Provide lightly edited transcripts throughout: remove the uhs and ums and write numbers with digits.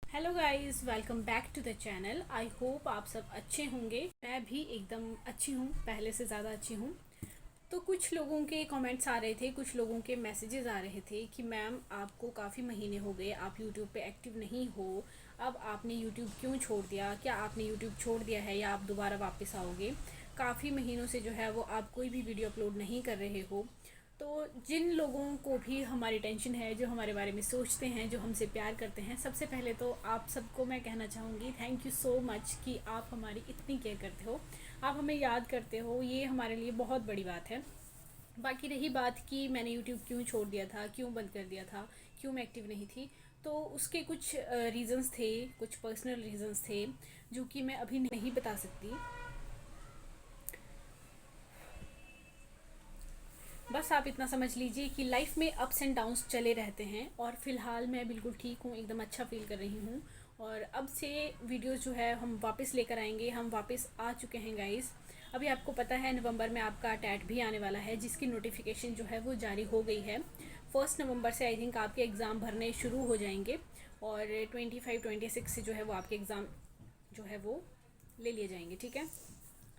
Hello guys, welcome back to the channel. I hope आप सब अच्छे होंगे। मैं भी एकदम अच्छी हूँ, पहले से ज़्यादा अच्छी हूँ। तो कुछ लोगों के कमेंट्स आ रहे थे, कुछ लोगों के मैसेजेस आ रहे थे कि मैम आपको काफ़ी महीने हो गए, आप यूट्यूब पे एक्टिव नहीं हो। अब आपने यूट्यूब क्यों छोड़ दिया? क्या आपने यूट्यूब छोड़ दिया है या आप दोबारा वापस आओगे? काफ़ी महीनों से जो है वो आप कोई भी वीडियो अपलोड नहीं कर रहे हो। तो जिन लोगों को भी हमारी टेंशन है, जो हमारे बारे में सोचते हैं, जो हमसे प्यार करते हैं, सबसे पहले तो आप सबको मैं कहना चाहूँगी थैंक यू सो मच कि आप हमारी इतनी केयर करते हो, आप हमें याद करते हो। ये हमारे लिए बहुत बड़ी बात है। बाकी रही बात कि मैंने यूट्यूब क्यों छोड़ दिया था, क्यों बंद कर दिया था, क्यों मैं एक्टिव नहीं थी, तो उसके कुछ रीज़न्स थे, कुछ पर्सनल रीज़न्स थे जो कि मैं अभी नहीं बता सकती। बस आप इतना समझ लीजिए कि लाइफ में अप्स एंड डाउन्स चले रहते हैं और फ़िलहाल मैं बिल्कुल ठीक हूँ, एकदम अच्छा फील कर रही हूँ। और अब से वीडियोस जो है हम वापस लेकर आएंगे, हम वापस आ चुके हैं गाइस। अभी आपको पता है नवंबर में आपका टैट भी आने वाला है, जिसकी नोटिफिकेशन जो है वो जारी हो गई है। 1 नवंबर से आई थिंक आपके एग्ज़ाम भरने शुरू हो जाएंगे और 25-26 से जो है वो आपके एग्ज़ाम जो है वो ले लिए जाएंगे, ठीक है।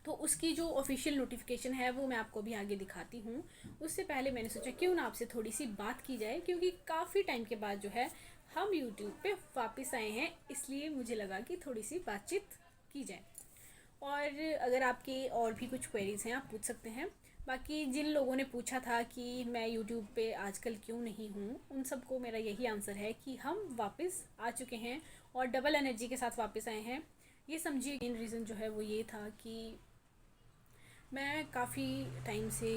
तो उसकी जो ऑफिशियल नोटिफिकेशन है वो मैं आपको भी आगे दिखाती हूँ। उससे पहले मैंने सोचा क्यों ना आपसे थोड़ी सी बात की जाए, क्योंकि काफ़ी टाइम के बाद जो है हम यूट्यूब पे वापस आए हैं, इसलिए मुझे लगा कि थोड़ी सी बातचीत की जाए। और अगर आपके और भी कुछ क्वेरीज हैं आप पूछ सकते हैं। बाकी जिन लोगों ने पूछा था कि मैं यूट्यूब पे आजकल क्यों नहीं हूँ, उन सबको मेरा यही आंसर है कि हम वापस आ चुके हैं और डबल एनर्जी के साथ वापस आए हैं। ये समझिए मेन रीज़न जो है वो ये था कि मैं काफ़ी टाइम से,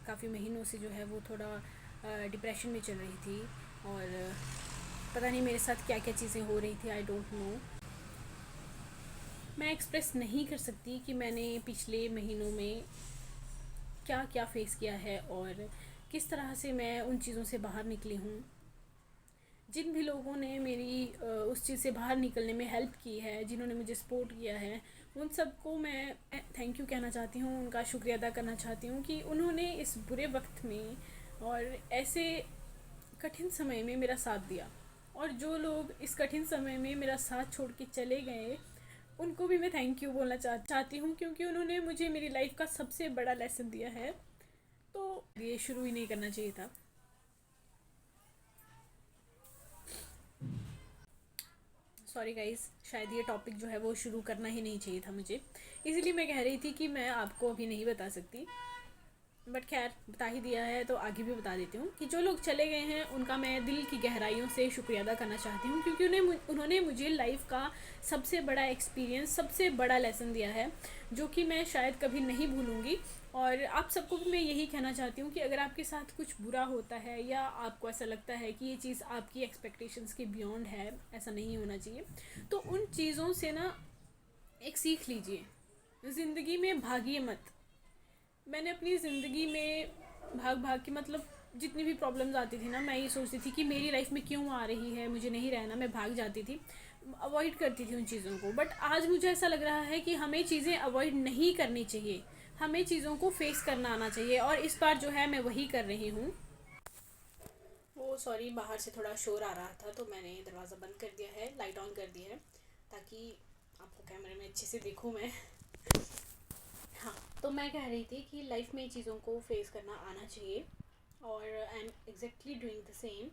काफ़ी महीनों से जो है वो थोड़ा डिप्रेशन में चल रही थी। और पता नहीं मेरे साथ क्या क्या चीज़ें हो रही थी, आई डोंट नो। मैं एक्सप्रेस नहीं कर सकती कि मैंने पिछले महीनों में क्या क्या फ़ेस किया है और किस तरह से मैं उन चीज़ों से बाहर निकली हूँ। जिन भी लोगों ने मेरी उस चीज़ से बाहर निकलने में हेल्प की है, जिन्होंने मुझे सपोर्ट किया है, उन सबको मैं थैंक यू कहना चाहती हूँ, उनका शुक्रिया अदा करना चाहती हूँ कि उन्होंने इस बुरे वक्त में और ऐसे कठिन समय में मेरा साथ दिया। और जो लोग इस कठिन समय में मेरा साथ छोड़ के चले गए, उनको भी मैं थैंक यू बोलना चाहती हूँ, क्योंकि उन्होंने मुझे मेरी लाइफ का सबसे बड़ा लेसन दिया है। तो ये शुरू ही नहीं करना चाहिए था। सॉरी गाइस, शायद ये टॉपिक जो है वो शुरू करना ही नहीं चाहिए था मुझे, इसीलिए मैं कह रही थी कि मैं आपको अभी नहीं बता सकती। बट खैर, बता ही दिया है तो आगे भी बता देती हूँ कि जो लोग चले गए हैं उनका मैं दिल की गहराइयों से शुक्रिया अदा करना चाहती हूँ, क्योंकि उन्होंने मुझे लाइफ का सबसे बड़ा एक्सपीरियंस, सबसे बड़ा लेसन दिया है, जो कि मैं शायद कभी नहीं भूलूँगी। और आप सबको भी मैं यही कहना चाहती हूँ कि अगर आपके साथ कुछ बुरा होता है या आपको ऐसा लगता है कि ये चीज़ आपकी एक्सपेक्टेशंस के बियॉन्ड है, ऐसा नहीं होना चाहिए, तो उन चीज़ों से ना एक सीख लीजिए। ज़िंदगी में भागिए मत। मैंने अपनी ज़िंदगी में भाग भाग के, मतलब जितनी भी प्रॉब्लम्स आती थी ना, मैं ये सोचती थी कि मेरी लाइफ में क्यों आ रही है, मुझे नहीं रहना, मैं भाग जाती थी, अवॉइड करती थी उन चीज़ों को। बट आज मुझे ऐसा लग रहा है कि हमें चीज़ें अवॉइड नहीं करनी चाहिए, हमें चीज़ों को फेस करना आना चाहिए, और इस बार जो है मैं वही कर रही हूँ। वो सॉरी, बाहर से थोड़ा शोर आ रहा था तो मैंने दरवाज़ा बंद कर दिया है, लाइट ऑन कर दिया है, ताकि आपको कैमरे में अच्छे से देखूँ मैं। हाँ, तो मैं कह रही थी कि लाइफ में चीज़ों को फेस करना आना चाहिए, और I am exactly doing the same.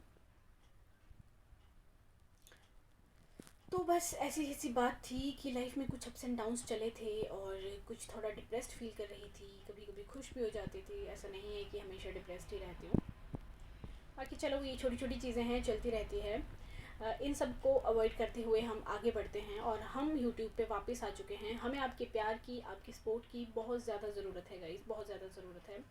तो बस ऐसी ऐसी बात थी कि लाइफ में कुछ अप्स एंड डाउन्स चले थे और कुछ थोड़ा डिप्रेस्ड फील कर रही थी, कभी कभी खुश भी हो जाती थी, ऐसा नहीं है कि हमेशा डिप्रेस्ड ही रहती हूँ। बाकी चलो, ये छोटी छोटी चीज़ें हैं, चलती रहती है। इन सब को अवॉइड करते हुए हम आगे बढ़ते हैं और हम यूट्यूब पे वापस आ चुके हैं। हमें आपके प्यार की, आपकी सपोर्ट की बहुत ज़्यादा ज़रूरत है गाइस, बहुत ज़्यादा ज़रूरत है।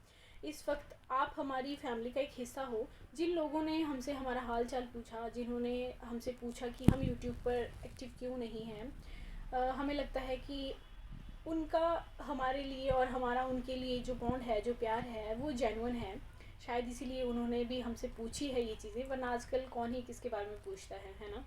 इस वक्त आप हमारी फैमिली का एक हिस्सा हो। जिन लोगों ने हमसे हमारा हाल चाल पूछा, जिन्होंने हमसे पूछा कि हम यूट्यूब पर एक्टिव क्यों नहीं हैं, हमें लगता है कि उनका हमारे लिए और हमारा उनके लिए जो बॉन्ड है, जो प्यार है, वो जेन्युइन है। शायद इसीलिए उन्होंने भी हमसे पूछी है ये चीज़ें, वरना आजकल कौन ही किसके बारे में पूछता है ना।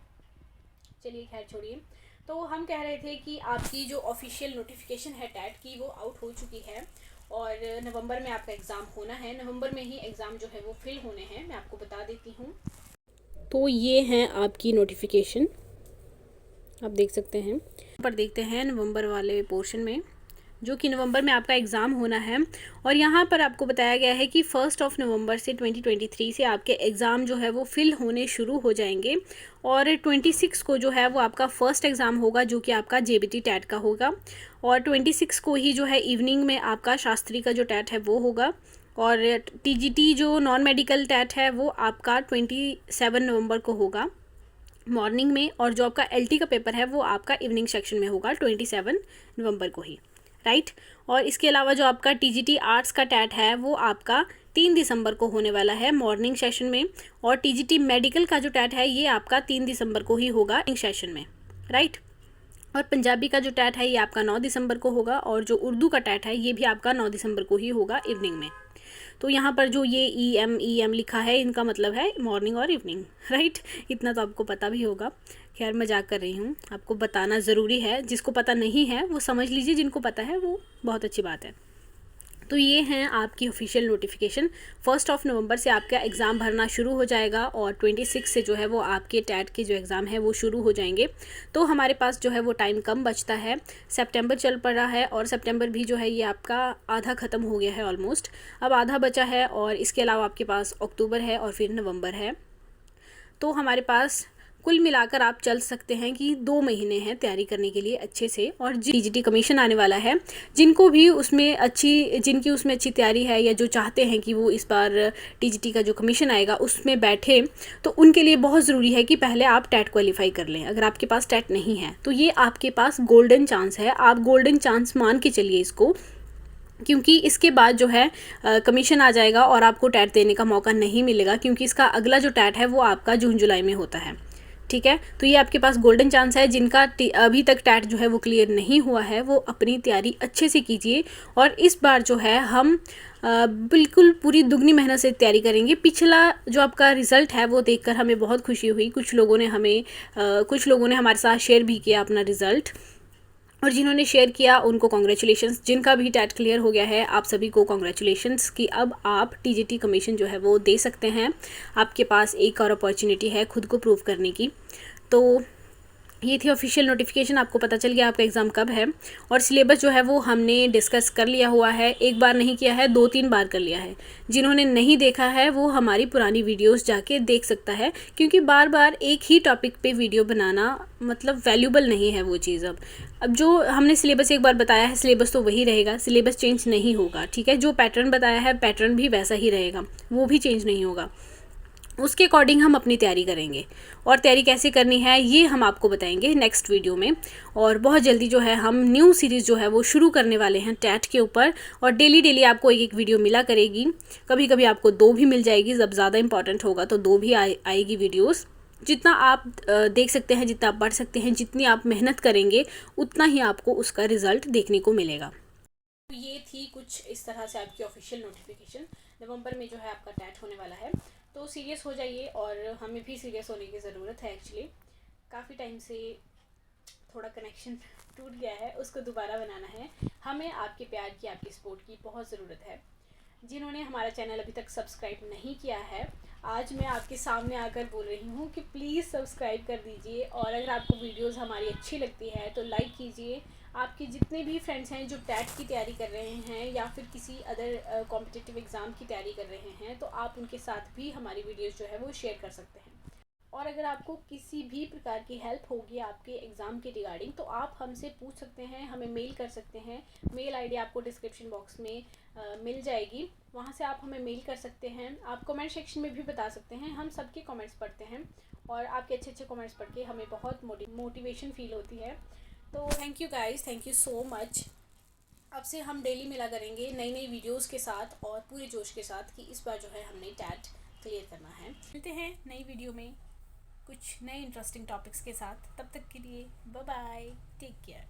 चलिए खैर छोड़िए। तो हम कह रहे थे कि आपकी जो ऑफिशियल नोटिफिकेशन है टैट की, वो आउट हो चुकी है और नवंबर में आपका एग्ज़ाम होना है। नवंबर में ही एग्ज़ाम जो है वो फिल होने हैं, मैं आपको बता देती हूँ। तो ये हैं आपकी नोटिफिकेशन। आप देख सकते हैं। पर देखते हैं नवंबर वाले पोर्शन में, जो कि नवंबर में आपका एग्ज़ाम होना है। और यहाँ पर आपको बताया गया है कि 1 नवंबर से 2023 से आपके एग्ज़ाम जो है वो फिल होने शुरू हो जाएंगे। और 26 को जो है वो आपका फ़र्स्ट एग्ज़ाम होगा, जो कि आपका जेबीटी टैट का होगा। और 26 को ही जो है इवनिंग में आपका शास्त्री का जो टैट है वो होगा। और टीजीटी जो नॉन मेडिकल टैट है वो आपका 27 नवंबर को होगा मॉर्निंग में। और जो आपका एलटी का पेपर है वो आपका इवनिंग सेक्शन में होगा 27 नवंबर को ही, राइट। और इसके अलावा जो आपका टीजीटी आर्ट्स का टैट है वो आपका 3 दिसंबर को होने वाला है मॉर्निंग सेशन में। और टीजीटी मेडिकल का जो टैट है ये आपका 3 दिसंबर को ही होगा इवनिंग सेशन में, राइट। और पंजाबी का जो टैट है ये आपका 9 दिसंबर को होगा। और जो उर्दू का टैट है ये भी आपका 9 दिसंबर को ही होगा इवनिंग में। तो यहाँ पर जो ये ई एम लिखा है इनका मतलब है मॉर्निंग और इवनिंग, राइट। इतना तो आपको पता भी होगा। खैर मजाक कर रही हूँ, आपको बताना ज़रूरी है। जिसको पता नहीं है वो समझ लीजिए, जिनको पता है वो बहुत अच्छी बात है। तो ये हैं आपकी ऑफिशियल नोटिफिकेशन। 1 नवंबर से आपका एग्ज़ाम भरना शुरू हो जाएगा और 26 से जो है वो आपके टैट के जो एग्ज़ाम है वो शुरू हो जाएंगे। तो हमारे पास जो है वो टाइम कम बचता है। सितंबर चल पड़ा है और सितंबर भी जो है ये आपका आधा ख़त्म हो गया है ऑलमोस्ट। अब आधा बचा है और इसके अलावा आपके पास अक्टूबर है और फिर नवंबर है। तो हमारे पास कुल मिलाकर आप चल सकते हैं कि 2 महीने हैं तैयारी करने के लिए अच्छे से। और टीजीटी कमीशन आने वाला है, जिनकी उसमें अच्छी तैयारी है या जो चाहते हैं कि वो इस बार टीजीटी का जो कमीशन आएगा उसमें बैठे, तो उनके लिए बहुत ज़रूरी है कि पहले आप टैट क्वालिफाई कर लें। अगर आपके पास टैट नहीं है तो ये आपके पास गोल्डन चांस है। आप गोल्डन चांस मान के चलिए इसको, क्योंकि इसके बाद जो है कमीशन आ जाएगा और आपको टैट देने का मौका नहीं मिलेगा, क्योंकि इसका अगला जो टैट है वो आपका जून जुलाई में होता है, ठीक है। तो ये आपके पास गोल्डन चांस है। जिनका अभी तक टैट जो है वो क्लियर नहीं हुआ है वो अपनी तैयारी अच्छे से कीजिए। और इस बार जो है हम बिल्कुल पूरी दुगनी मेहनत से तैयारी करेंगे। पिछला जो आपका रिज़ल्ट है वो देखकर हमें बहुत खुशी हुई। कुछ लोगों ने हमारे साथ शेयर भी किया अपना रिज़ल्ट, और जिन्होंने शेयर किया उनको कॉन्ग्रेचुलेशंस। जिनका भी टैट क्लियर हो गया है आप सभी को कॉन्ग्रेचुलेशंस कि अब आप टीजीटी कमीशन जो है वो दे सकते हैं। आपके पास एक और अपॉर्चुनिटी है खुद को प्रूव करने की। तो ये थी ऑफिशियल नोटिफिकेशन। आपको पता चल गया आपका एग्ज़ाम कब है। और सिलेबस जो है वो हमने डिस्कस कर लिया हुआ है। एक बार नहीं किया है, 2-3 बार कर लिया है। जिन्होंने नहीं देखा है वो हमारी पुरानी वीडियोस जाके देख सकता है, क्योंकि बार बार एक ही टॉपिक पे वीडियो बनाना मतलब वैल्यूबल नहीं है वो चीज़। अब जो हमने सिलेबस एक बार बताया है सिलेबस तो वही रहेगा, सिलेबस चेंज नहीं होगा, ठीक है। जो पैटर्न बताया है पैटर्न भी वैसा ही रहेगा, वो भी चेंज नहीं होगा। उसके अकॉर्डिंग हम अपनी तैयारी करेंगे। और तैयारी कैसे करनी है ये हम आपको बताएंगे नेक्स्ट वीडियो में। और बहुत जल्दी जो है हम न्यू सीरीज़ जो है वो शुरू करने वाले हैं टैट के ऊपर। और डेली आपको एक वीडियो मिला करेगी। कभी कभी आपको 2 भी मिल जाएगी, जब ज़्यादा इंपॉर्टेंट होगा तो 2 भी आएगी वीडियोस। जितना आप देख सकते हैं, जितना आप पढ़ सकते हैं, जितनी आप मेहनत करेंगे उतना ही आपको उसका रिज़ल्ट देखने को मिलेगा। तो ये थी कुछ इस तरह से आपकी ऑफिशियल नोटिफिकेशन। नवंबर में जो है आपका टैट होने वाला है, तो सीरियस हो जाइए। और हमें भी सीरियस होने की ज़रूरत है। एक्चुअली काफ़ी टाइम से थोड़ा कनेक्शन टूट गया है, उसको दोबारा बनाना है। हमें आपके प्यार की, आपकी सपोर्ट की बहुत ज़रूरत है। जिन्होंने हमारा चैनल अभी तक सब्सक्राइब नहीं किया है, आज मैं आपके सामने आकर बोल रही हूँ कि प्लीज़ सब्सक्राइब कर दीजिए। और अगर आपको वीडियोस हमारी अच्छी लगती है तो लाइक कीजिए। आपके जितने भी फ्रेंड्स हैं जो टैट की तैयारी कर रहे हैं या फिर किसी अदर कॉम्पिटिटिव एग्ज़ाम की तैयारी कर रहे हैं, तो आप उनके साथ भी हमारी वीडियोस जो है वो शेयर कर सकते हैं। और अगर आपको किसी भी प्रकार की हेल्प होगी आपके एग्ज़ाम के रिगार्डिंग, तो आप हमसे पूछ सकते हैं, हमें मेल कर सकते हैं। मेल आईडी आपको डिस्क्रिप्शन बॉक्स में मिल जाएगी, वहाँ से आप हमें मेल कर सकते हैं। आप कमेंट सेक्शन में भी बता सकते हैं, हम सबके कमेंट्स पढ़ते हैं। और आपके अच्छे अच्छे कमेंट्स पढ़ के हमें बहुत मोटिवेशन फील होती है। तो thank you guys, thank you so much. अब से हम डेली मिला करेंगे नई नई वीडियोस के साथ और पूरे जोश के साथ कि इस बार जो है हमने टैट क्लियर करना है। मिलते हैं नई वीडियो में कुछ नए इंटरेस्टिंग टॉपिक्स के साथ। तब तक के लिए बाय बाय, टेक केयर।